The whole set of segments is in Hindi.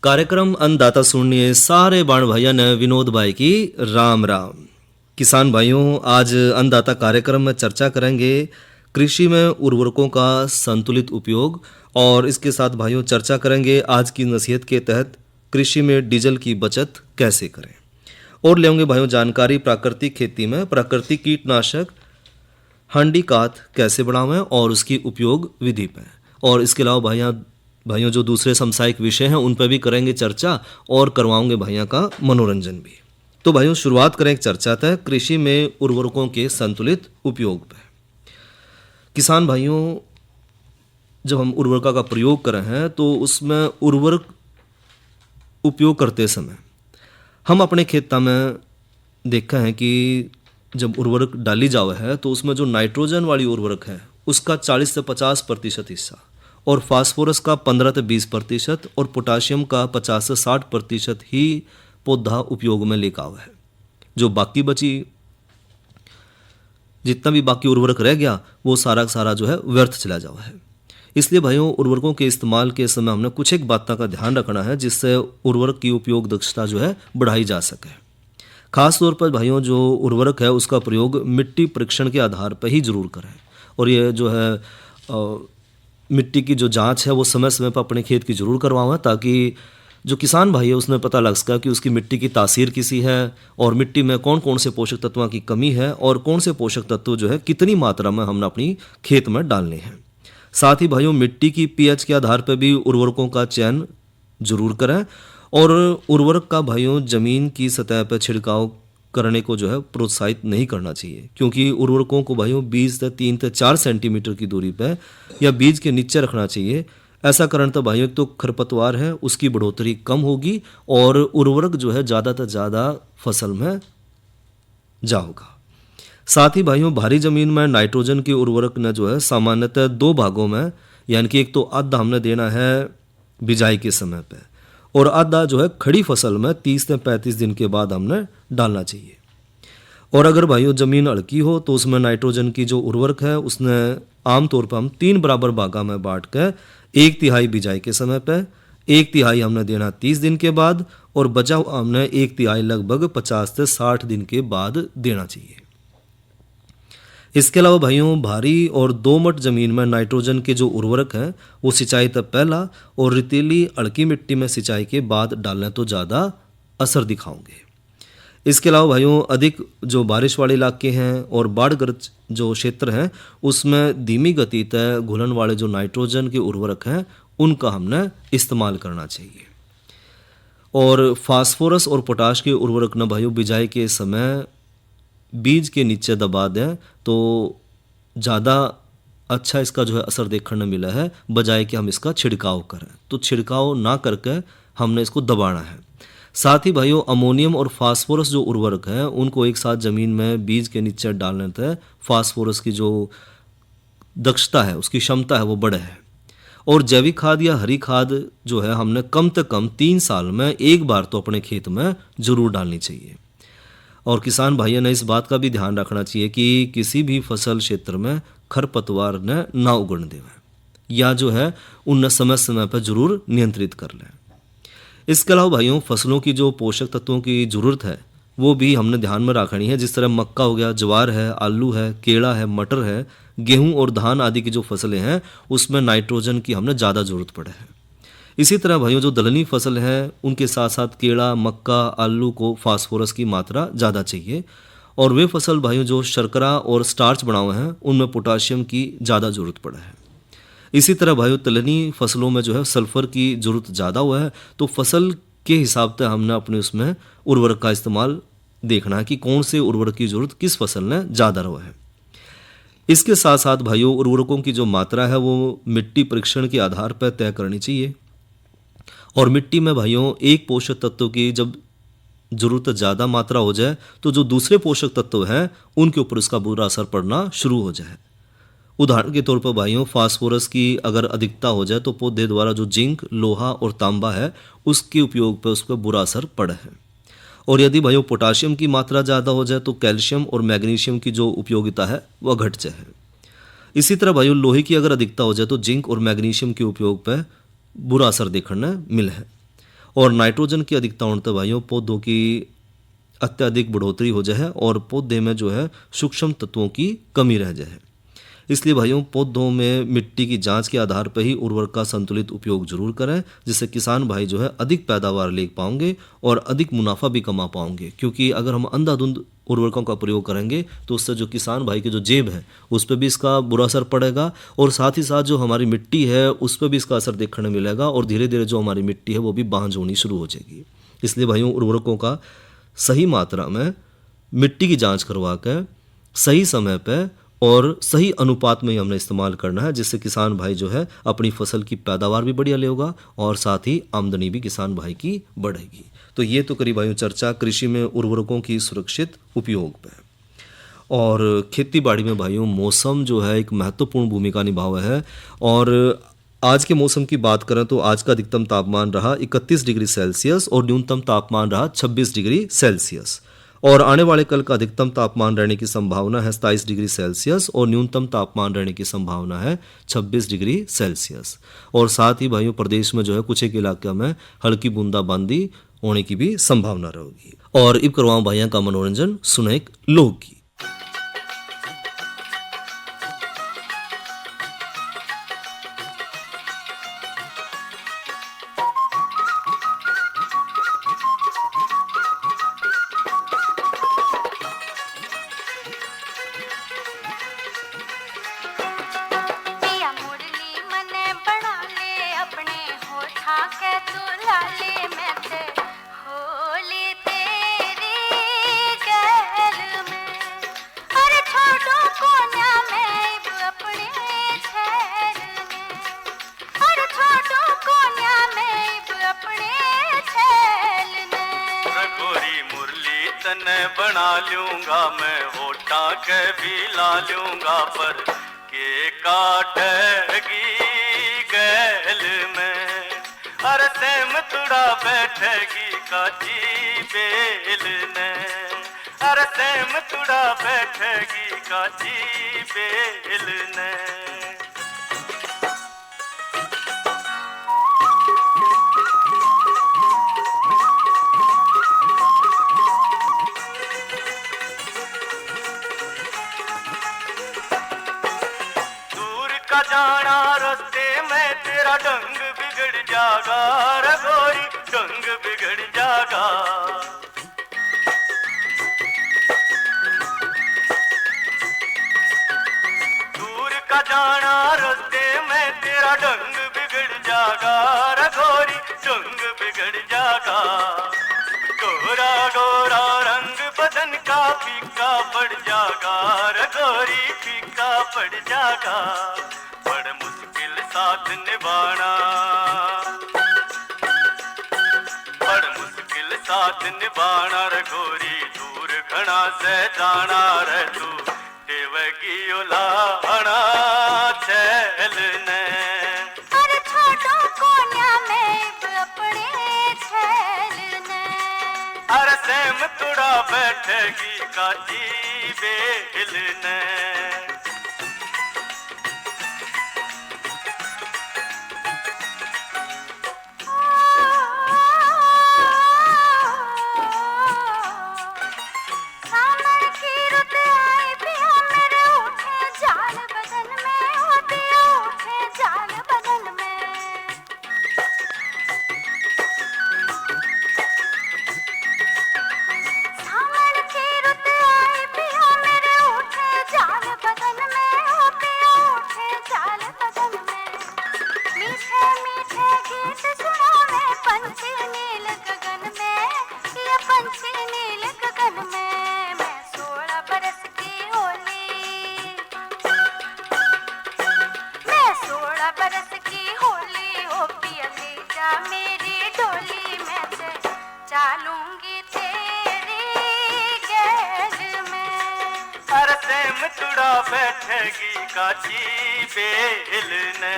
कार्यक्रम अन्नदाता सुनिए सारे बाण भाइयों ने विनोद भाई की राम राम। किसान भाइयों, आज अन्नदाता कार्यक्रम में चर्चा करेंगे कृषि में उर्वरकों का संतुलित उपयोग, और इसके साथ भाइयों चर्चा करेंगे आज की नसीहत के तहत कृषि में डीजल की बचत कैसे करें। और लेंगे भाइयों जानकारी प्राकृतिक खेती में प्राकृतिक कीटनाशक हंडी कात कैसे बढ़ावें और उसकी उपयोग विधि पर। और इसके अलावा भाइयों जो दूसरे समसायिक विषय हैं उन पर भी करेंगे चर्चा और करवाएंगे भाइयों का मनोरंजन भी। तो भाइयों शुरुआत करें एक चर्चा तय कृषि में उर्वरकों के संतुलित उपयोग पर। किसान भाइयों, जब हम उर्वरका का प्रयोग कर रहे हैं तो उसमें उर्वरक उपयोग करते समय हम अपने खेता में देखा है कि जब उर्वरक डाली जावे है तो उसमें जो नाइट्रोजन वाली उर्वरक है उसका 40 से 50% हिस्सा, और फास्फोरस का 15 से 20% और पोटाशियम का 50 से 60% ही पौधा उपयोग में लेकर आवा है। जो बाकी बची जितना भी बाकी उर्वरक रह गया वो सारा सारा जो है व्यर्थ चला जावा है। इसलिए भाइयों उर्वरकों के इस्तेमाल के समय हमने कुछ एक बातों का ध्यान रखना है जिससे उर्वरक की उपयोग दक्षता जो है बढ़ाई जा सके। खास तौर पर भाइयों जो उर्वरक है उसका प्रयोग मिट्टी परीक्षण के आधार पर ही जरूर करें, और ये जो है मिट्टी की जो जांच है वो समय समय पर अपने खेत की जरूर करवाएं, ताकि जो किसान भाई है उसमें पता लग सका कि उसकी मिट्टी की तासीर किसी है और मिट्टी में कौन कौन से पोषक तत्वों की कमी है और कौन से पोषक तत्व जो है कितनी मात्रा में हमने अपनी खेत में डालने हैं। साथ ही भाइयों मिट्टी की पीएच के आधार पर भी उर्वरकों का चयन जरूर करें, और उर्वरक का भाइयों जमीन की सतह पर छिड़काव करने को जो है प्रोत्साहित नहीं करना चाहिए, क्योंकि उर्वरकों को भाइयों 20 से 3 से 4 सेंटीमीटर की दूरी पर या बीज के नीचे रखना चाहिए। ऐसा करने तो भाइयों तो खरपतवार है उसकी बढ़ोतरी कम होगी और उर्वरक जो है ज़्यादा से ज़्यादा फसल में जाओगा। साथ ही भाइयों भारी जमीन में नाइट्रोजन की उर्वरक ने जो है सामान्यतः 2 भागों में, यानी कि एक तो आधा हमने देना है बिजाई के समय पे और आधा जो है खड़ी फसल में 30 से 35 दिन के बाद हमने डालना चाहिए। और अगर भाइयों ज़मीन हल्की हो तो उसमें नाइट्रोजन की जो उर्वरक है उसने आमतौर पर हम 3 बराबर भागा में बांट कर 1/3 बिजाई के समय पे, 1/3 हमने देना 30 दिन के बाद, और बचा हुआ हमने 1/3 लगभग 50 से 60 दिन के बाद देना चाहिए। इसके अलावा भाइयों भारी और दोमट जमीन में नाइट्रोजन के जो उर्वरक हैं वो सिंचाई तक पहला और रेतीली हल्की मिट्टी में सिंचाई के बाद डालने तो ज़्यादा असर दिखाओगे। इसके अलावा भाइयों अधिक जो बारिश वाले इलाके हैं और बाढ़ग्रस्त जो क्षेत्र हैं उसमें धीमी गति तय घुलन वाले जो नाइट्रोजन के उर्वरक हैं उनका हमने इस्तेमाल करना चाहिए। और फास्फोरस और पोटाश के उर्वरक न भाइयों बिजाई के समय बीज के नीचे दबा दें तो ज़्यादा अच्छा इसका जो है असर देखने मिला है, बजाय कि हम इसका छिड़काव करें। तो छिड़काव ना करके हमने इसको दबाना है। साथ ही भाइयों अमोनियम और फास्फोरस जो उर्वरक हैं उनको एक साथ ज़मीन में बीज के नीचे डालने से फास्फोरस की जो दक्षता है उसकी क्षमता है वो बढ़े है। और जैविक खाद या हरी खाद जो है हमने कम से कम 3 साल में एक बार तो अपने खेत में ज़रूर डालनी चाहिए। और किसान भाइयों ने इस बात का भी ध्यान रखना चाहिए कि किसी भी फसल क्षेत्र में खरपतवार ने ना उगने देवे या जो है उन समय समय पर जरूर नियंत्रित कर लें। इसके अलावा भाइयों फसलों की जो पोषक तत्वों की ज़रूरत है वो भी हमने ध्यान में रखनी है। जिस तरह मक्का हो गया, ज्वार है, आलू है, केला है, मटर है, गेहूं और धान आदि की जो फसलें हैं उसमें नाइट्रोजन की हमने ज़्यादा ज़रूरत पड़े है। इसी तरह भाइयों जो दलहनी फसल है उनके साथ साथ केला, मक्का, आलू को फास्फोरस की मात्रा ज़्यादा चाहिए, और वे फसल भाइयों जो शर्करा और स्टार्च बनाए हैं उनमें पोटाशियम की ज़्यादा ज़रूरत पड़ा है। इसी तरह भाइयों तिलहनी फसलों में जो है सल्फर की ज़रूरत ज़्यादा हुआ है, तो फसल के हिसाब से हमने अपने उसमें उर्वरक का इस्तेमाल देखना है कि कौन से उर्वरक की ज़रूरत किस फसल ने ज़्यादा रहा है। इसके साथ साथ भाइयों उर्वरकों की जो मात्रा है वो मिट्टी परीक्षण के आधार पर तय करनी चाहिए, और मिट्टी में भाइयों एक पोषक तत्व की जब ज़रूरत ज़्यादा मात्रा हो जाए तो जो दूसरे पोषक तत्व हैं उनके ऊपर उसका बुरा असर पड़ना शुरू हो जाए। उदाहरण के तौर पर भाइयों फास्फोरस की अगर अधिकता हो जाए तो पौधे द्वारा जो जिंक, लोहा और तांबा है उसके उपयोग पर उस पर बुरा असर पड़ा है। और यदि भाइयों पोटाशियम की मात्रा ज़्यादा हो जाए तो कैल्शियम और मैग्नीशियम की जो उपयोगिता है वह घट जाए। इसी तरह भाइयों लोहे की अगर अधिकता हो जाए तो जिंक और मैग्नीशियम के उपयोग पर बुरा असर देखने मिला है। और नाइट्रोजन की अधिकता होने तक भाइयों पौधों की अत्यधिक बढ़ोतरी हो जाए और पौधे में जो है सूक्ष्म तत्वों की कमी रह जाए। इसलिए भाइयों पौधों में मिट्टी की जांच के आधार पर ही उर्वरक का संतुलित उपयोग जरूर करें, जिससे किसान भाई जो है अधिक पैदावार ले पाएंगे और अधिक मुनाफा भी कमा पाएंगे। क्योंकि अगर हम अंधाधुंध उर्वरकों का प्रयोग करेंगे तो उससे जो किसान भाई की जो जेब है उस पर भी इसका बुरा असर पड़ेगा और साथ ही साथ जो हमारी मिट्टी है उस पर भी इसका असर देखने मिलेगा और धीरे धीरे जो हमारी मिट्टी है वो भी बांझ होनी शुरू हो जाएगी। इसलिए भाइयों उर्वरकों का सही मात्रा में मिट्टी की जांच करवा कर सही समय पर और सही अनुपात में ही हमने इस्तेमाल करना है, जिससे किसान भाई जो है अपनी फसल की पैदावार भी बढ़िया लेगा और साथ ही आमदनी भी किसान भाई की बढ़ेगी। तो ये तो करी भाइयों चर्चा कृषि में उर्वरकों की सुरक्षित उपयोग पर। और खेती बाड़ी में भाइयों मौसम जो है एक महत्वपूर्ण भूमिका निभावा है। और आज के मौसम की बात करें तो आज का अधिकतम तापमान रहा 31 डिग्री सेल्सियस और न्यूनतम तापमान रहा 26 डिग्री सेल्सियस। और आने वाले कल का अधिकतम तापमान रहने की संभावना है 27 डिग्री सेल्सियस और न्यूनतम तापमान रहने की संभावना है 26 डिग्री सेल्सियस। और साथ ही भाइयों प्रदेश में जो है कुछ एक इलाके में हल्की बूंदाबांदी होने की भी संभावना रहेगी। और इब करवाऊं भाइयों का मनोरंजन सुने एक लोकगीत। पिया मुरली मने बना ले अपने होठा के तू लाले मैं ते होली तेरी गैल में अरे छोड़ो कोन्या में इब अपने छैल में अरे छोड़ो कोन्या में इब अपने छैल में गोरी मुरली तने बना लूंगा मैं होठा के भी ला लूंगा पर के काटेगी गैल में अरे सेम तुड़ा बैठेगी काची बेल ने अरे सेम तुड़ा बैठेगी काची बेल ने। दूर का जाना रास्ते में तेरा ढंग बिगड़ जागा रे गोरी ढंग बिगड़ जागा। दूर का जाना रास्ते में तेरा ढंग बिगड़ जागा रे गोरी ढंग बिगड़ जागा। गोरा गोरा रंग बदन का फीका पड़ जागा रे गोरी फीका पड़ जागा। बड़ मुश्किल साथ निभाना बड़ मुश्किल साथ निभाना रे गोरी दूर घना से जाना रे तू देवगी उलाना छैल ने अरे छोड़ो कोन्या में इब अपने छैल ने अरे सेम तुड़ा बैठेगी काची बेल ने। सामर की रुत आई पिया मेरे उठे जाल बदन में हो पिया उठे जाल बदन में सामर की रुत आई पिया मेरे उठे जाल बदन में हो पिया उठे जाल बदन में मीठे मीठे गीत सुनावे पंछी नील गगन में ये पंछी नील गगन में मैं 16 बरस की होली मैं 16 बरस की होली हो पिया ले जा मेरी डोली मैं से चालूंगी तेरी गैल में अरे सेम तुड़ा बैठेगी काची बेल ने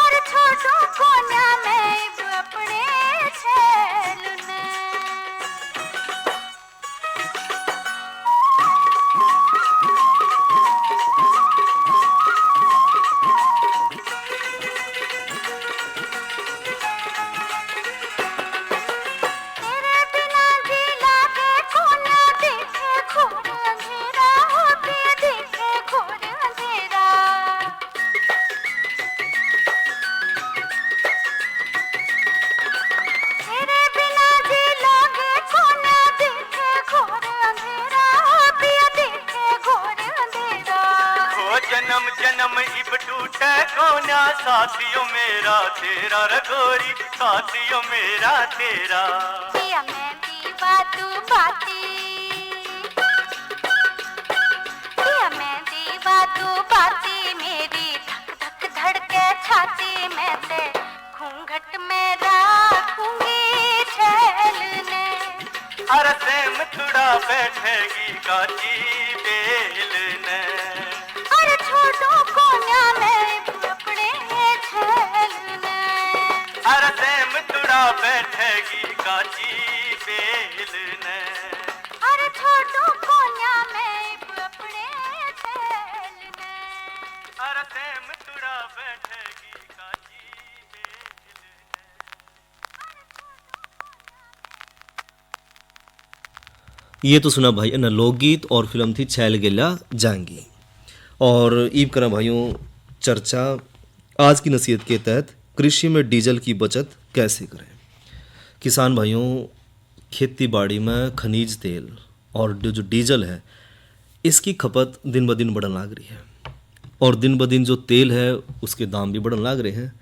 अरे छोड़ो कोन्या में इब अपने छैल ने। कोन्या साथियों मेरा तेरा रघोरी, साथियों मेरा तेरा। पिया मैं दीवा तू बाती, पिया मैं दीवा तू बाती, मेरी धक धक धड़के छाती में से घूंघट में राखूंगी छेलने। अरे सेम तुड़ा बैठेगी काची बेलने, अरे छोटू कोन्या मैं अपने छेलने। अरे सेम तुड़ा बैठेगी काची बेलने, अरे छोटू कोन्या मैं अपने छेलने। अरे सेम तुड़ा बैठेगी काची बेलने। ये तो सुना भाई ना लोकगीत और फिल्म थी छैल गेला जाएंगी। और ईब करा भाइयों चर्चा आज की नसीहत के तहत कृषि में डीजल की बचत कैसे करें। किसान भाइयों खेती बाड़ी में खनिज तेल और जो डीजल है इसकी खपत दिन ब दिन बढ़ने लग रही है, और दिन ब दिन जो तेल है उसके दाम भी बढ़ने लग रहे हैं,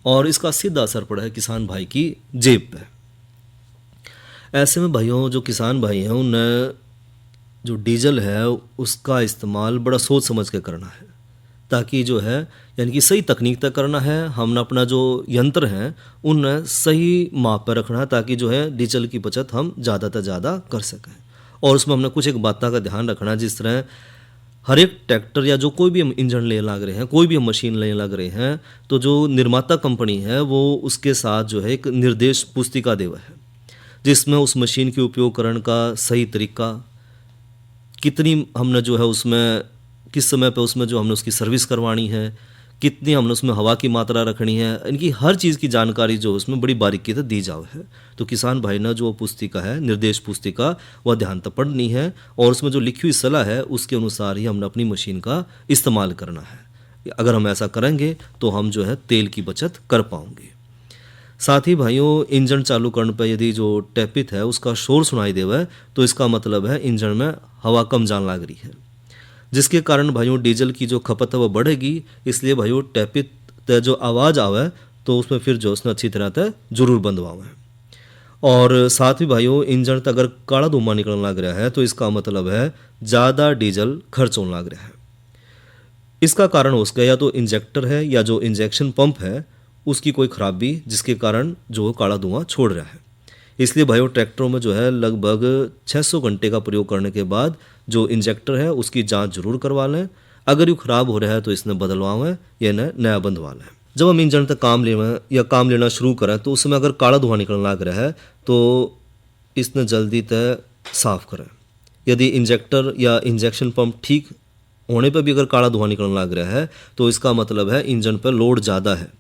और इसका सीधा असर पड़ा है किसान भाई की जेब पे। ऐसे में भाइयों जो किसान भाई हैं उन्हें जो डीजल है उसका इस्तेमाल बड़ा सोच समझ के करना है, ताकि जो है यानी कि सही तकनीक तक करना है। हमने अपना जो यंत्र हैं उन्हें सही माप पर रखना है, ताकि जो है डीजल की बचत हम ज़्यादा से ज़्यादा कर सकें। और उसमें हमने कुछ एक बातों का ध्यान रखना है, जिस तरह हर एक ट्रैक्टर या जो कोई भी हम इंजन लेने लग रहे हैं, कोई भी हम मशीन लेने लग रहे हैं, तो जो निर्माता कंपनी है वो उसके साथ जो है एक निर्देश पुस्तिका देवा है, जिसमें उस मशीन के उपयोग करने का सही तरीका, कितनी हमने जो है उसमें किस समय पे उसमें जो हमने उसकी सर्विस करवानी है, कितनी हमने उसमें हवा की मात्रा रखनी है, इनकी हर चीज़ की जानकारी जो उसमें बड़ी बारीकी से दी जाओ है। तो किसान भाई ना जो पुस्तिका है निर्देश पुस्तिका वह ध्यान तक पढ़नी है, और उसमें जो लिखी हुई सलाह है उसके अनुसार ही हमने अपनी मशीन का इस्तेमाल करना है। अगर हम ऐसा करेंगे तो हम जो है तेल की बचत कर पाएंगे। साथ ही भाइयों इंजन चालू करने पर यदि जो टैपित है उसका शोर सुनाई देवा है तो इसका मतलब है इंजन में हवा कम जान लग रही है, जिसके कारण भाइयों डीजल की जो खपत है वह बढ़ेगी। इसलिए भाइयों टैपित तय जो आवाज़ आवे तो उसमें फिर जो उसने अच्छी तरह तय जरूर बंदवावे। और साथ ही भाइयों इंजन तक अगर काला धुआं निकलने लग रहा है तो इसका मतलब है ज़्यादा डीजल खर्च होने लग रहा है। इसका कारण हो सकता है या तो इंजेक्टर है या जो इंजेक्शन पंप है उसकी कोई खराबी, जिसके कारण जो काला धुआं छोड़ रहा है। इसलिए भाइयों ट्रैक्टरों में जो है लगभग 600 घंटे का प्रयोग करने के बाद जो इंजेक्टर है उसकी जांच जरूर करवा लें। अगर ये ख़राब हो रहा है तो इसने बदलवाएं या नया बंधवा लें। जब हम इंजन तक काम लेना शुरू करें तो उसमें अगर काला धुआं निकलने लग रहा है तो इसने जल्दी तय साफ़ करें। यदि इंजेक्टर या इंजेक्शन पंप ठीक होने पर भी अगर काला धुआं निकलने लग रहा है तो इसका मतलब है इंजन पर लोड ज़्यादा है।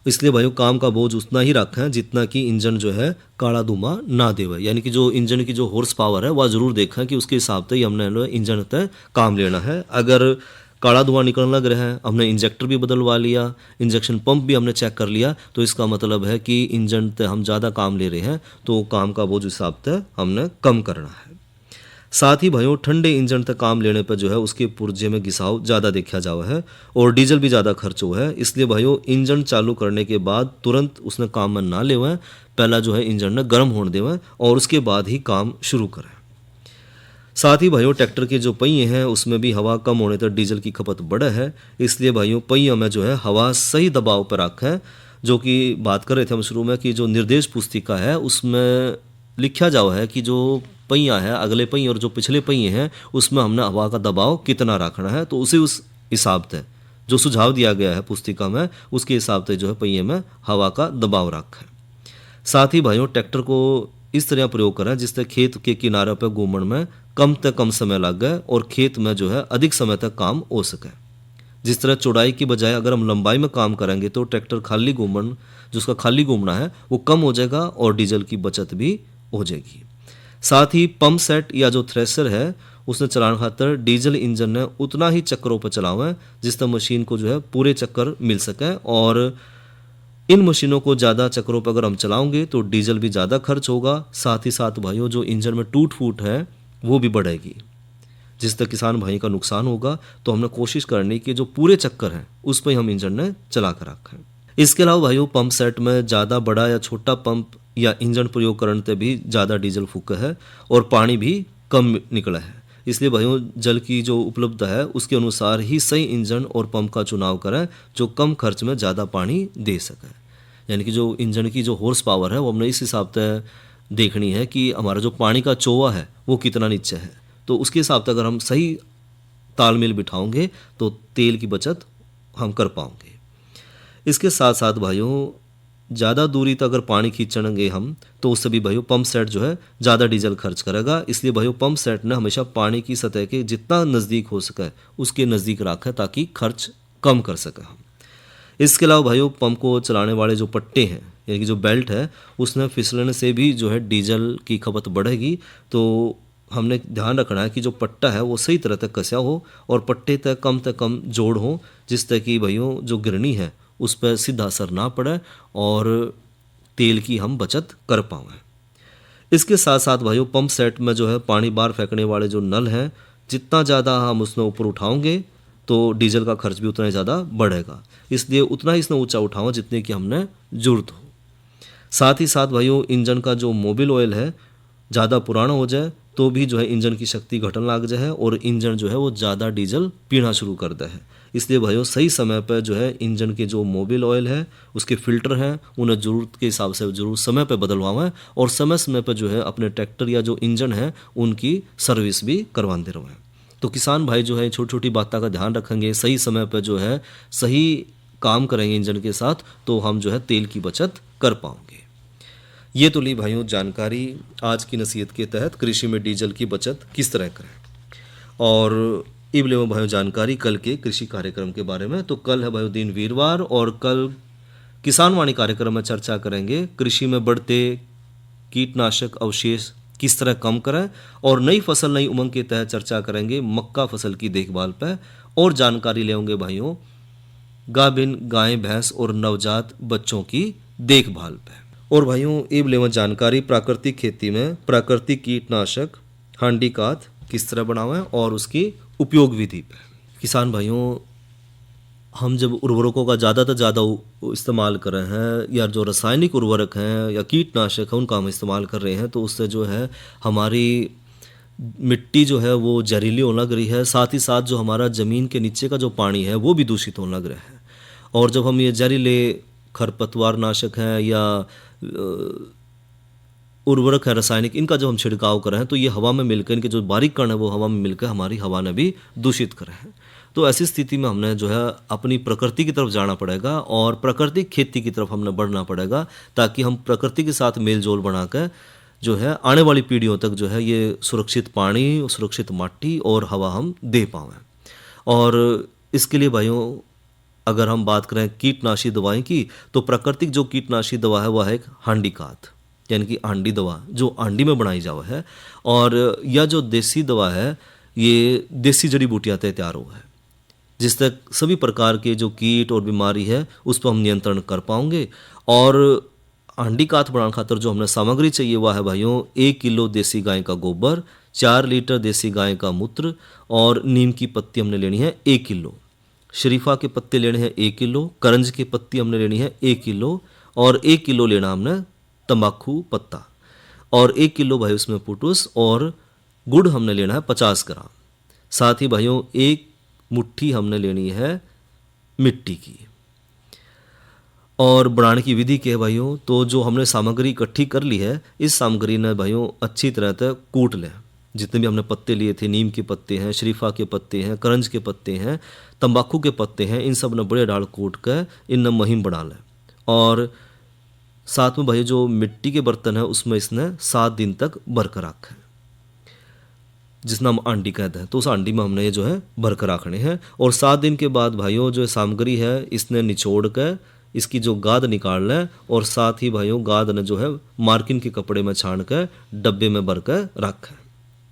इसलिए भाइयों काम का बोझ उतना ही रखें जितना कि इंजन जो है काला धुआं ना देवे, यानी कि जो इंजन की जो हॉर्स पावर है वह ज़रूर देखें कि उसके हिसाब से ही हमने इंजन तय काम लेना है। अगर काला धुआं निकलने लग रहा है, हमने इंजेक्टर भी बदलवा लिया, इंजेक्शन पंप भी हमने चेक कर लिया, तो इसका मतलब है कि इंजन तय हम ज़्यादा काम ले रहे हैं, तो काम का बोझ हिसाब से हमने कम करना है। साथ ही भाइयों ठंडे इंजन तक काम लेने पर जो है उसके पुर्जे में घिसाव ज़्यादा देखा जावा है और डीजल भी ज़्यादा खर्च हुआ है। इसलिए भाइयों इंजन चालू करने के बाद तुरंत उसने काम में ना लेवें, पहला जो है इंजन ने गर्म होने देवें और उसके बाद ही काम शुरू करें। साथ ही भाइयों ट्रैक्टर के जो पहिए हैं उसमें भी हवा कम होने तक डीजल की खपत बढ़े है। इसलिए भाइयों पहियों में जो है हवा सही दबाव पर रखें, जो कि बात कर रहे थे हम शुरू में कि जो निर्देश पुस्तिका है उसमें लिखा जावा है कि जो पहिया है अगले पहिए और जो पिछले पहिए हैं उसमें हमने हवा का दबाव कितना रखना है, तो उस हिसाब से जो सुझाव दिया गया है पुस्तिका में उसके हिसाब से जो है पहिए में हवा का दबाव रखें। साथ ही भाइयों ट्रैक्टर को इस तरह प्रयोग करें जिससे खेत के किनारे पर घूमने में कम से कम समय लग गए और खेत में जो है अधिक समय तक काम हो सके। जिस तरह चौड़ाई की बजाय अगर हम लंबाई में काम करेंगे तो ट्रैक्टर जो उसका खाली घूमना है वो कम हो जाएगा और डीजल की बचत भी हो जाएगी। साथ ही पंप सेट या जो थ्रेशर है उसने चलाने खातर डीजल इंजन ने उतना ही चक्करों पर चलावें जिससे मशीन को जो है पूरे चक्कर मिल सकें, और इन मशीनों को ज़्यादा चक्करों पर अगर हम चलाएंगे तो डीजल भी ज़्यादा खर्च होगा। साथ ही साथ भाइयों जो इंजन में टूट फूट है वो भी बढ़ेगी, जिससे किसान भाई का नुकसान होगा, तो हमने कोशिश करनी कि जो पूरे चक्कर हैं उस पर ही हम इंजन ने चला कर रखें। इसके अलावा भाइयों पंप सेट में ज़्यादा बड़ा या छोटा पंप या इंजन प्रयोग करने से भी ज़्यादा डीजल फूका है और पानी भी कम निकला है। इसलिए भाइयों जल की जो उपलब्धता है उसके अनुसार ही सही इंजन और पंप का चुनाव करें जो कम खर्च में ज़्यादा पानी दे सके। यानी कि जो इंजन की जो हॉर्स पावर है वो हमने इस हिसाब से देखनी है कि हमारा जो पानी का चोवा है वो कितना नीचे है, तो उसके हिसाब से अगर हम सही तालमेल बिठाओगे तो तेल की बचत हम कर पाओगे। इसके साथ साथ भाइयों ज़्यादा दूरी तक अगर पानी खींचेंगे हम तो उससे भी भाइयों पंप सेट जो है ज़्यादा डीजल खर्च करेगा। इसलिए भाइयों पंप सेट ने हमेशा पानी की सतह के जितना नज़दीक हो सके उसके नज़दीक रखें ताकि खर्च कम कर सकें हम। इसके अलावा भाइयों पंप को चलाने वाले जो पट्टे हैं यानी कि जो बेल्ट है उसमें फिसलने से भी जो है डीजल की खपत बढ़ेगी। तो हमने ध्यान रखना है कि जो पट्टा है वो सही तरह तक कसा हो और पट्टे तक कम जोड़ हो, जिससे कि भाइयों जो गिरनी है उस पर सीधा असर ना पड़े और तेल की हम बचत कर पाएँ। इसके साथ साथ भाइयों पंप सेट में जो है पानी बाहर फेंकने वाले जो नल हैं जितना ज़्यादा हम उसमें ऊपर उठाओगे तो डीजल का खर्च भी उतना ही ज़्यादा बढ़ेगा। इसलिए उतना ही इसमें ऊंचा उठाओ जितने की हमने ज़रूरत हो। साथ ही साथ भाइयों इंजन का जो मोबिल ऑयल है ज़्यादा पुराना हो जाए तो भी जो है इंजन की शक्ति घटने लग जाए और इंजन जो है वो ज़्यादा डीजल पीना शुरू करता है। इसलिए भाइयों सही समय पर जो है इंजन के जो मोबिल ऑयल है उसके फ़िल्टर हैं उन्हें ज़रूरत के हिसाब से ज़रूर समय पर बदलवाएं और समय समय पर जो है अपने ट्रैक्टर या जो इंजन है उनकी सर्विस भी करवाते रहें। तो किसान भाई जो है छोटी छोटी बातों का ध्यान रखेंगे, सही समय पर जो है सही काम करेंगे इंजन के साथ, तो हम जो है तेल की बचत कर पाएंगे। ये तो ली भाइयों जानकारी आज की नसीहत के तहत कृषि में डीजल की बचत किस तरह करें। और इब ले भाइयों जानकारी कल के कृषि कार्यक्रम के बारे में। तो कल है भाइयों दिन वीरवार और कल किसान वाणी कार्यक्रम में चर्चा करेंगे कृषि में बढ़ते कीटनाशक अवशेष किस तरह कम करें और नई फसल नई उमंग के तहत चर्चा करेंगे मक्का फसल की देखभाल पर और जानकारी लेंगे भाइयों गाभिन गाय भैंस और नवजात बच्चों की देखभाल पर। और भाइयों एब लेवन जानकारी प्राकृतिक खेती में प्राकृतिक कीटनाशक हांडीकात किस तरह बनावें और उसकी उपयोग विधि पर। किसान भाइयों हम जब उर्वरकों का ज़्यादा से ज़्यादा इस्तेमाल कर रहे हैं या जो रासायनिक उर्वरक हैं या कीटनाशक है उनका हम इस्तेमाल कर रहे हैं तो उससे जो है हमारी मिट्टी जो है वो जहरीली होने लग रही है। साथ ही साथ जो हमारा ज़मीन के नीचे का जो पानी है वो भी दूषित होने लग रहा है। और जब हम ये जहरीले खरपतवार नाशक हैं या उर्वरक है रासायनिक इनका जब हम छिड़काव कर रहे हैं तो ये हवा में मिलकर इनके जो बारीक कण है वो हवा में मिलकर हमारी हवा ने भी दूषित कर रहे हैं। तो ऐसी स्थिति में हमने जो है अपनी प्रकृति की तरफ जाना पड़ेगा और प्राकृतिक खेती की तरफ हमने बढ़ना पड़ेगा ताकि हम प्रकृति के साथ मेल जोल बनाकर जो है आने वाली पीढ़ियों तक जो है ये सुरक्षित पानी, सुरक्षित माटी और हवा हम दे पाएँ। और इसके लिए भाइयों अगर हम बात करें कीटनाशी दवाएं की तो प्राकृतिक जो कीटनाशी दवा है वह है एक हांडीकात यानी कि आंडी दवा जो आंडी में बनाई जावा है। और यह जो देसी दवा है ये देसी जड़ी बूटियाँ तैयार हुआ है जिससे सभी प्रकार के जो कीट और बीमारी है उस पर हम नियंत्रण कर पाएंगे। और हांडीकात बनाने खातर जो हमने सामग्री चाहिए वह है भाइयों 1 किलो देसी गाय का गोबर, 4 लीटर देसी गाय का मूत्र और नीम की पत्ती हमने लेनी है 1 किलो, शरीफा के पत्ते लेने हैं 1 किलो, करंज की पत्ती हमने लेनी है 1 किलो और 1 किलो लेना हमने तंबाकू पत्ता और 1 किलो भाई उसमें पुटूस और गुड़ हमने लेना है 50 ग्राम। साथ ही भाइयों 1 मुट्ठी हमने लेनी है मिट्टी की। और बनाने की विधि क्या है भाइयों, तो जो हमने सामग्री इकट्ठी कर ली है इस सामग्री ने भाइयों अच्छी तरह से कूट लें। जितने भी हमने पत्ते लिए थे, नीम के पत्ते हैं, शरीफा के पत्ते हैं, करंज के पत्ते हैं, तंबाकू के पत्ते हैं, इन सब ने बड़े डाल कूट कर इन महीन बना लें। और साथ में भाई जो मिट्टी के बर्तन है उसमें इसने 7 दिन तक भर कर रखें जिसना हम आंडी कहते हैं। तो उस आंडी में हमने ये जो है भर कर रखने हैं। और 7 दिन के बाद भाइयों जो सामग्री है इसने निचोड़ कर इसकी जो गाद निकाल लें और साथ ही भाइयों गाद ने जो है मार्किन के कपड़े में छान कर डब्बे में भर कर रखें।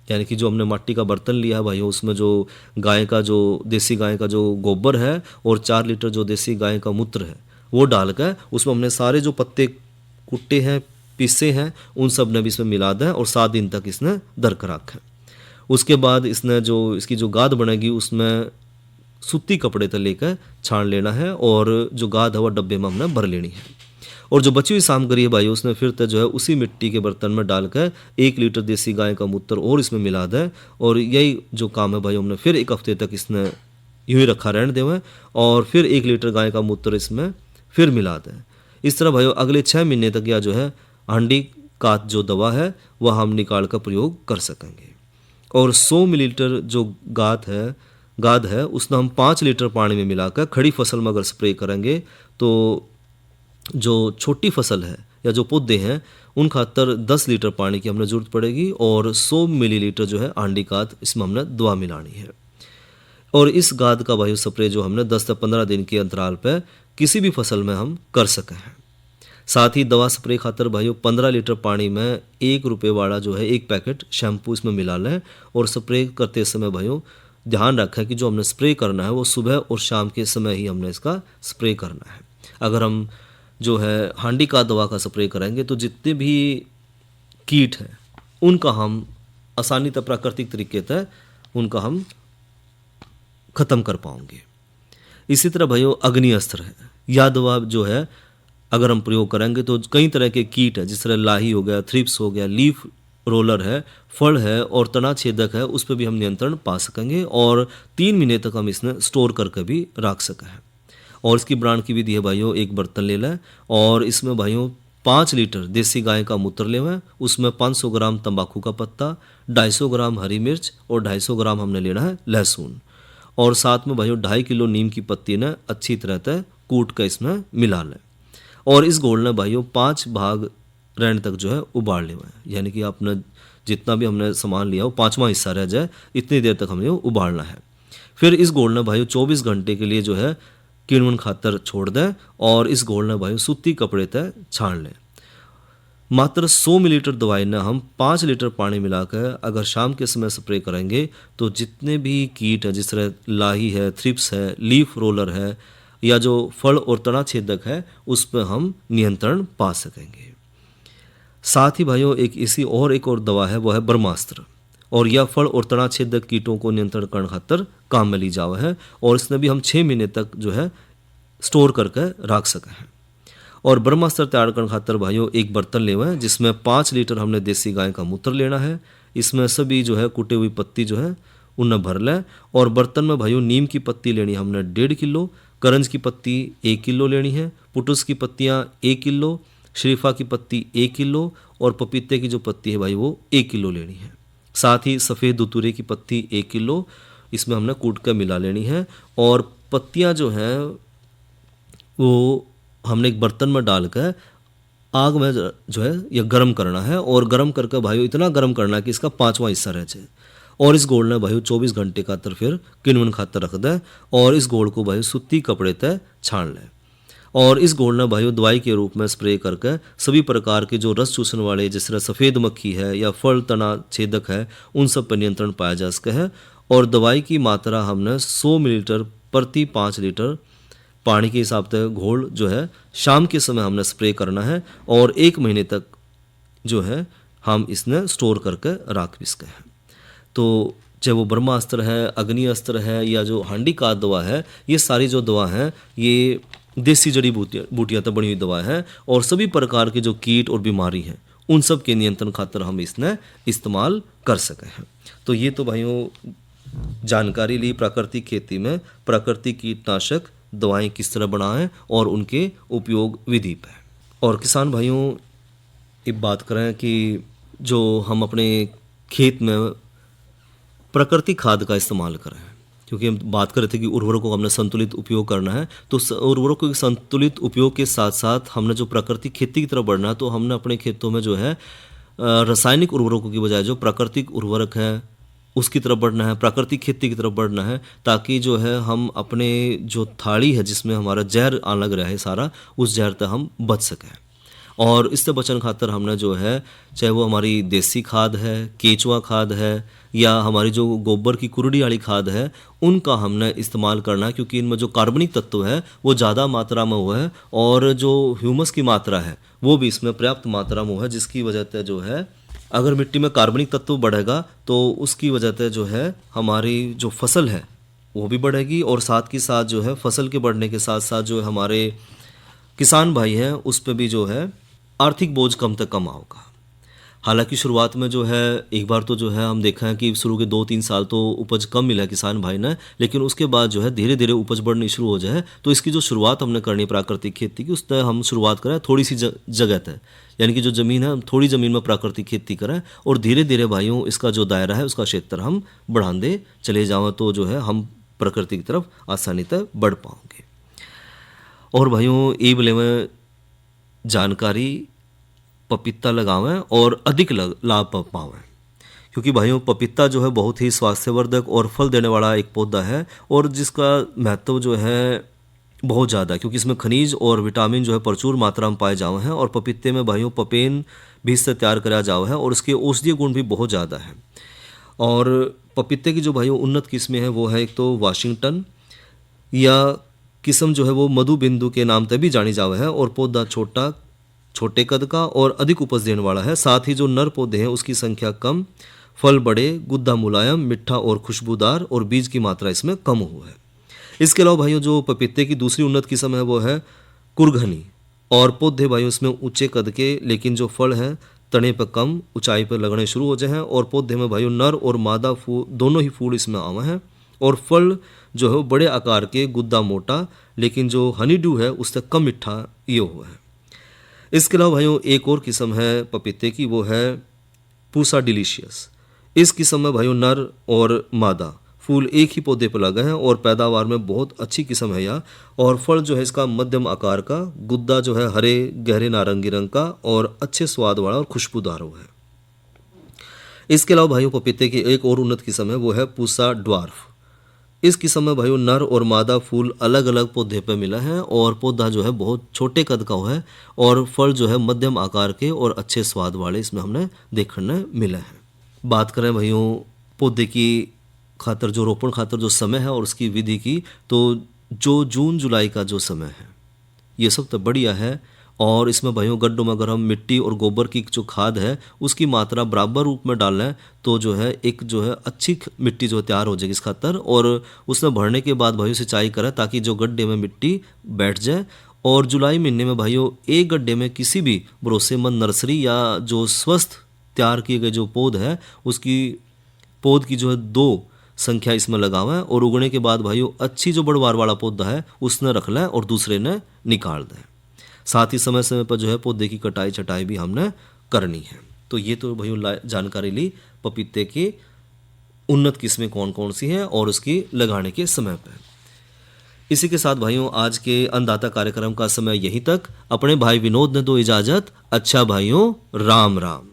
यानी कि जो हमने मिट्टी का बर्तन लिया है भाइयों उसमें जो गाय का जो देसी गाय का जो गोबर है और 4 लीटर जो देसी गाय का मूत्र है वो डालकर उसमें हमने सारे जो पत्ते कुट्टे हैं पीसे हैं उन सब ने भी इसमें मिला दें और 7 दिन तक इसने दर कर रखें। उसके बाद इसने जो इसकी जो गाद बनेगी उसमें सूती कपड़े तक लेकर छान लेना है और जो गाद है वो डब्बे में हमने भर लेनी है। और जो बची हुई सामग्री है भाई उसने फिर तक जो है उसी मिट्टी के बर्तन में डालकर 1 लीटर देसी गाय का मूत्र और इसमें मिला दें और यही जो काम है भाई हमने फिर 1 हफ्ते तक इसने यूं ही रखा रहने देवें और फिर 1 लीटर गाय का मूत्र इसमें फिर मिला दें। इस तरह भाई अगले 6 महीने तक या जो है हांडी कात जो दवा है वह हम निकाल कर प्रयोग कर सकेंगे। और 100 मिलीलीटर जो गाद है उसमें हम 5 लीटर पानी में मिलाकर खड़ी फसल में अगर स्प्रे करेंगे तो जो छोटी फसल है या जो पौधे हैं उन खातर 10 लीटर पानी की हमने ज़रूरत पड़ेगी और 100 मिलीलीटर जो है हांडी कात इसमें हमने दवा मिलानी है। और इस गाद का वायु स्प्रे जो हमने 10 से 15 दिन के अंतराल पर किसी भी फसल में हम कर सके हैं। साथ ही दवा स्प्रे खातर भाइयों 15 लीटर पानी में 1 रुपये वाला जो है 1 पैकेट शैम्पू इसमें मिला लें और स्प्रे करते समय भाइयों ध्यान रखें कि जो हमने स्प्रे करना है वो सुबह और शाम के समय ही हमने इसका स्प्रे करना है। अगर हम जो है हांडी का दवा का स्प्रे करेंगे तो जितने भी कीट हैं उनका हम आसानी से प्राकृतिक तरीके से उनका हम ख़त्म कर पाएंगे। इसी तरह भाइयों अग्नि अस्त्र है, यह दवा जो है अगर हम प्रयोग करेंगे तो कई तरह के कीट है जिस तरह लाही हो गया, थ्रिप्स हो गया, लीफ रोलर है, फल है और तना छेदक है, उस पर भी हम नियंत्रण पा सकेंगे और 3 महीने तक हम इसने स्टोर करके भी रख सकें हैं। और इसकी ब्रांड की विधि है भाइयों, एक बर्तन ले लें और इसमें भाइयों 5 लीटर देसी गाय का मूत्र लेवें, उसमें 500 ग्राम तंबाकू का पत्ता, 250 ग्राम हरी मिर्च और 250 ग्राम हमने लेना है लहसुन और साथ में भाइयों 2.5 किलो नीम की पत्ती ने अच्छी तरह से कूट कर इसमें मिला लें और इस घोल ने भाइयों 5 भाग रहने तक जो है उबाल लेना है, यानी कि आपने जितना भी हमने सामान लिया हो 5वां हिस्सा रह जाए इतनी देर तक हमें उबालना है। फिर इस घोल ने भाइयों 24 घंटे के लिए जो है किण्वन खातर छोड़ दें और इस घोल ने भाइयों सूती कपड़े तक छान लें। मात्र 100 मिलीलीटर दवाई ने हम 5 लीटर पानी मिलाकर अगर शाम के समय स्प्रे करेंगे तो जितने भी कीट है जिस तरह लाही है, थ्रिप्स है, लीफ रोलर है या जो फल और तना छेदक है उस पर हम नियंत्रण पा सकेंगे। साथ ही भाइयों एक और दवा है वो है ब्रह्मास्त्र और यह फल और तना छेदक कीटों को नियंत्रण करने खातर काम में ली जावा है और इसने भी हम 6 महीने तक जो है स्टोर करके रख सके हैं। और ब्रह्मास्त्र तैयार करने खातर भाइयों एक बर्तन लेवा है जिसमें 5 लीटर हमने देसी गाय का मूत्र लेना है, इसमें सभी जो है कुटी हुई पत्ती जो है उन्हें भर लें और बर्तन में भाइयों नीम की पत्ती लेनी हमने 1.5 किलो, करंज की पत्ती 1 किलो लेनी है, पुटुस की पत्तियाँ 1 किलो, शरीफा की पत्ती 1 किलो और पपीते की जो पत्ती है भाई वो 1 किलो लेनी है। साथ ही सफ़ेद दुतुरे की पत्ती 1 किलो इसमें हमने कूट कर मिला लेनी है और पत्तियां जो हैं वो हमने एक बर्तन में डालकर आग में जो है यह गर्म करना है और गर्म करके भाइयों इतना गर्म करना है कि इसका 5वां हिस्सा रह जाए और इस घोल ने भाइयों 24 घंटे का तर फिर किण्वन खातर रख दें और इस घोल को भाइयों सूती कपड़े तय छान लें और इस घोल ने भाइयों दवाई के रूप में स्प्रे करके सभी प्रकार के जो रस चूसने वाले जिस तरह सफ़ेद मक्खी है या फल तना छेदक है उन सब पर नियंत्रण पाया जा सके है। और दवाई की मात्रा हमने 100 मिलीलीटर प्रति 5 लीटर पानी के हिसाब से घोल जो है शाम के समय हमने स्प्रे करना है और 1 महीने तक जो है हम इसने स्टोर करके रख भी सके हैं। तो चाहे वो ब्रह्मास्त्र है, अग्नि अस्त्र है या जो हांडी का दवा है, ये सारी जो दवा है ये देसी जड़ी बूटियाँ तो बनी हुई दवा है और सभी प्रकार के जो कीट और बीमारी हैं उन सब के नियंत्रण खातर हम इसने इस्तेमाल कर सके हैं। तो ये तो भाइयों जानकारी ली प्राकृतिक खेती में प्राकृतिक कीटनाशक दवाएं किस तरह बनाएं और उनके उपयोग विधि पर। और किसान भाइयों एक बात करें कि जो हम अपने खेत में प्राकृतिक खाद का इस्तेमाल करें, क्योंकि हम बात कर रहे थे कि उर्वरकों का हमने संतुलित उपयोग करना है, तो उर्वरकों के संतुलित उपयोग के साथ साथ हमने जो प्राकृतिक खेती की तरफ बढ़ना है तो हमने अपने खेतों में जो है रासायनिक उर्वरकों की बजाय जो प्राकृतिक उर्वरक है उसकी तरफ बढ़ना है, प्राकृतिक खेती की तरफ बढ़ना है, ताकि जो है हम अपने जो थाली है जिसमें हमारा जहर आने लग रहा है सारा, उस जहर तक हम बच सकें। और इससे बचने खातर हमने जो है चाहे वो हमारी देसी खाद है, केचुआ खाद है या हमारी जो गोबर की कुरड़ी वाली खाद है उनका हमने इस्तेमाल करना है, क्योंकि इनमें जो कार्बनिक तत्व है वो ज़्यादा मात्रा में हुआ है और जो ह्यूमस की मात्रा है वो भी इसमें पर्याप्त मात्रा में हुआ है, जिसकी वजह से जो है अगर मिट्टी में कार्बनिक तत्व बढ़ेगा तो उसकी वजह से जो है हमारी जो फसल है वो भी बढ़ेगी, और साथ के साथ जो है फसल के बढ़ने के साथ साथ जो है हमारे किसान भाई हैं उस पर भी जो है आर्थिक बोझ कम से कम होगा। हालांकि शुरुआत में जो है एक बार तो जो है हम देखा है कि शुरू के 2-3 साल तो उपज कम मिला किसान भाई ने, लेकिन उसके बाद जो है धीरे धीरे उपज बढ़नी शुरू हो जाए। तो इसकी जो शुरुआत हमने करनी प्राकृतिक खेती की, उस तरह हम शुरुआत करें थोड़ी सी जगह तय, यानी कि जो ज़मीन है हम थोड़ी ज़मीन में प्राकृतिक खेती करें, और धीरे धीरे भाइयों इसका जो दायरा है उसका क्षेत्र हम बढ़ाते चले जाएँ, तो जो है हम प्रकृति की तरफ आसानी से बढ़ पाओगे। और भाइयों ये बोले में जानकारी पपीता लगावें और अधिक लाभ पावें, क्योंकि भाइयों पपीता जो है बहुत ही स्वास्थ्यवर्धक और फल देने वाला एक पौधा है, और जिसका महत्व जो है बहुत ज़्यादा है, क्योंकि इसमें खनिज और विटामिन जो है प्रचुर मात्रा में पाए जावे हैं। और पपीते में भाइयों पपेन भी इससे तैयार करा जावा है, और उसके औषधीय गुण भी बहुत ज़्यादा है। और पपीते की जो भाइयों उन्नत किस्में हैं वो है एक तो वाशिंगटन, या किस्म जो है वो मधुबिंदु के नाम से भी जानी जावा है, और पौधा छोटे कद का और अधिक उपज देने वाला है। साथ ही जो नर पौधे हैं उसकी संख्या कम, फल बड़े, गुद्दा मुलायम, मिठा और खुशबूदार, और बीज की मात्रा इसमें कम हुआ है। इसके अलावा भाइयों जो पपीते की दूसरी उन्नत किस्म है वो है कुरघनी, और पौधे भाइयों इसमें ऊंचे कद के, लेकिन जो फल हैं तने पर कम ऊंचाई पर लगने शुरू हो जाए हैं, और पौधे में भाइयों नर और मादा फूल दोनों ही फूल इसमें आवे हैं, और फल जो है बड़े आकार के, गुद्दा मोटा, लेकिन जो हनी ड्यू है उससे कम मिठा ये हुआ है। इसके अलावा भाइयों एक और किस्म है पपीते की, वो है पूसा डिलीशियस। इस किस्म में भाइयों नर और मादा फूल एक ही पौधे पर लगे हैं, और पैदावार में बहुत अच्छी किस्म है यह, और फल जो है इसका मध्यम आकार का, गुद्दा जो है हरे गहरे नारंगी रंग का, और अच्छे स्वाद वाला और खुशबूदार है। इसके अलावा भाइयों पपीते की एक और उन्नत किस्म है वो है पूसा ड्वार्फ। इस किस्म में भाइयों नर और मादा फूल अलग अलग पौधे पर मिला है, और पौधा जो है बहुत छोटे कद का है, और फल जो है मध्यम आकार के और अच्छे स्वाद वाले इसमें हमने देखने मिले हैं। बात करें भाइयों पौधे की खातर जो रोपण खातर जो समय है और उसकी विधि की, तो जो जून जुलाई का जो समय है ये सब तो बढ़िया है, और इसमें भाइयों गड्ढों में अगर हम मिट्टी और गोबर की जो खाद है उसकी मात्रा बराबर रूप में डाल लें तो जो है एक जो है अच्छी मिट्टी जो तैयार हो जाएगी इस खातर, और उसमें भरने के बाद भाइयों सिंचाई करें ताकि जो गड्ढे में मिट्टी बैठ जाए। और जुलाई महीने में भाइयों एक गड्ढे में किसी भी भरोसेमंद नर्सरी या जो स्वस्थ तैयार किए गए जो पौध है उसकी पौध की जो है 2 संख्या इसमें लगावें, और उगने के बाद भाइयों अच्छी जो बढ़वार वाला पौधा है उसने रख लें और दूसरे ने निकाल दें। साथ ही समय समय पर जो है पौधे की कटाई छटाई भी हमने करनी है। तो ये तो भाइयों जानकारी ली पपीते की उन्नत किस्में कौन कौन सी हैं और उसकी लगाने के समय पर। इसी के साथ भाइयों आज के अन्नदाता कार्यक्रम का समय यहीं तक। अपने भाई विनोद ने दो इजाज़त। अच्छा भाइयों, राम राम।